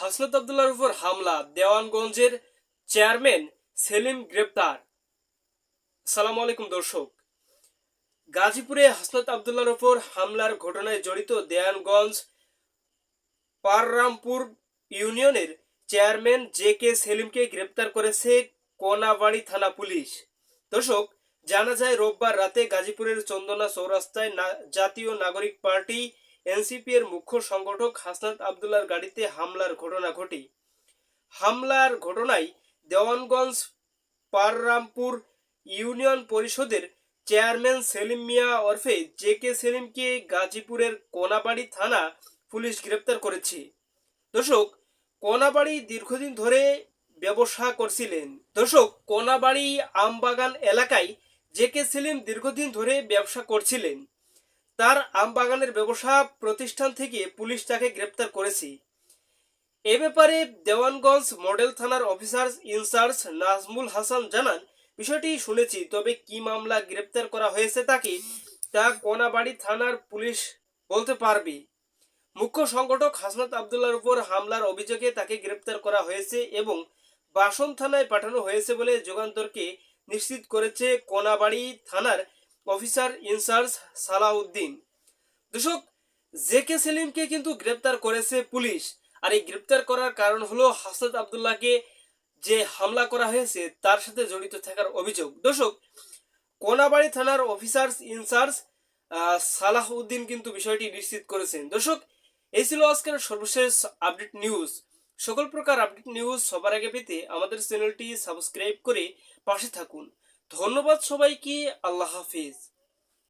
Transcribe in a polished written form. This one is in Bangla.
হাসনাত আবদুল্লাহর উপর হামলা, দেওয়ানগঞ্জের চেয়ারম্যান সেলিম গ্রেপ্তার। আসসালামু আলাইকুম দর্শক। গাজীপুরে হাসনাত আবদুল্লাহর উপর হামলার ঘটনায় জড়িত দেওয়ানগঞ্জ পাররামপুর ইউনিয়নের চেয়ারম্যান জে কে সেলিমকে গ্রেপ্তার করেছে কোনাবাড়ী থানা পুলিশ। দর্শক, জানা যায় রোববার রাতে গাজীপুরের চন্দনা চৌরাস্তায় জাতীয় নাগরিক পার্টি এনসিপি এর মুখ্য সংগঠক হাসনাত আবদুল্লাহর গাড়িতে হামলার ঘটনা ঘটে। হামলার ঘটনায় দেওয়ানগঞ্জ পাররামপুর ইউনিয়ন পরিষদের চেয়ারম্যান সেলিম মিয়া ওরফে জে কে সেলিমকে গাজীপুরের কোনাবাড়ী থানা পুলিশ গ্রেপ্তার করেছে। দর্শক, কোনাবাড়ী দীর্ঘদিন ধরে ব্যবসা করছিলেন। দর্শক, কোনাবাড়ী আমবাগান এলাকায় জে কে সেলিম দীর্ঘদিন ধরে ব্যবসা করছিলেন। তার আমবাগানের ব্যবসা প্রতিষ্ঠান থেকে পুলিশ তাকে গ্রেপ্তার করেছে। এ ব্যাপারে দেওয়ানগঞ্জ মডেল থানার অফিসার ইনচার্জ নাজমুল হাসান জানান, বিষয়টি শুনেছি, তবে কি মামলা গ্রেপ্তার করা হয়েছে তাকে তা কোনাবাড়ী থানার পুলিশ বলতে পারবে। মুখ্য সংগঠক হাসনাত আবদুল্লাহর উপর হামলার অভিযোগে তাকে গ্রেপ্তার করা হয়েছে এবং বাসন থানায় পাঠানো হয়েছে বলে যুগান্তরকে নিশ্চিত করেছে কোনাবাড়ী থানার অফিসার ইনচার্জ সালাউদ্দিন। দর্শক, জে কে সেলিমকে কিন্তু গ্রেপ্তার করেছে পুলিশ। আর এই গ্রেপ্তার করার কারণ হলো হাসনাত আবদুল্লাহকে যে হামলা করা হয়েছে তার সাথে জড়িত থাকার অভিযোগ। দর্শক, কোনাবাড়ী থানার অফিসার ইনচার্জ সালাউদ্দিন কিন্তু বিষয়টি নিশ্চিত করেছেন। দর্শক, এই ছিল আজকের সর্বশেষ আপডেট নিউজ। সকল প্রকার আপডেট নিউজ সবার আগে পেতে আমাদের চ্যানেলটি সাবস্ক্রাইব করে পাশে থাকুন। ধন্যবাদ সবাইকে। আল্লাহ হাফিজ।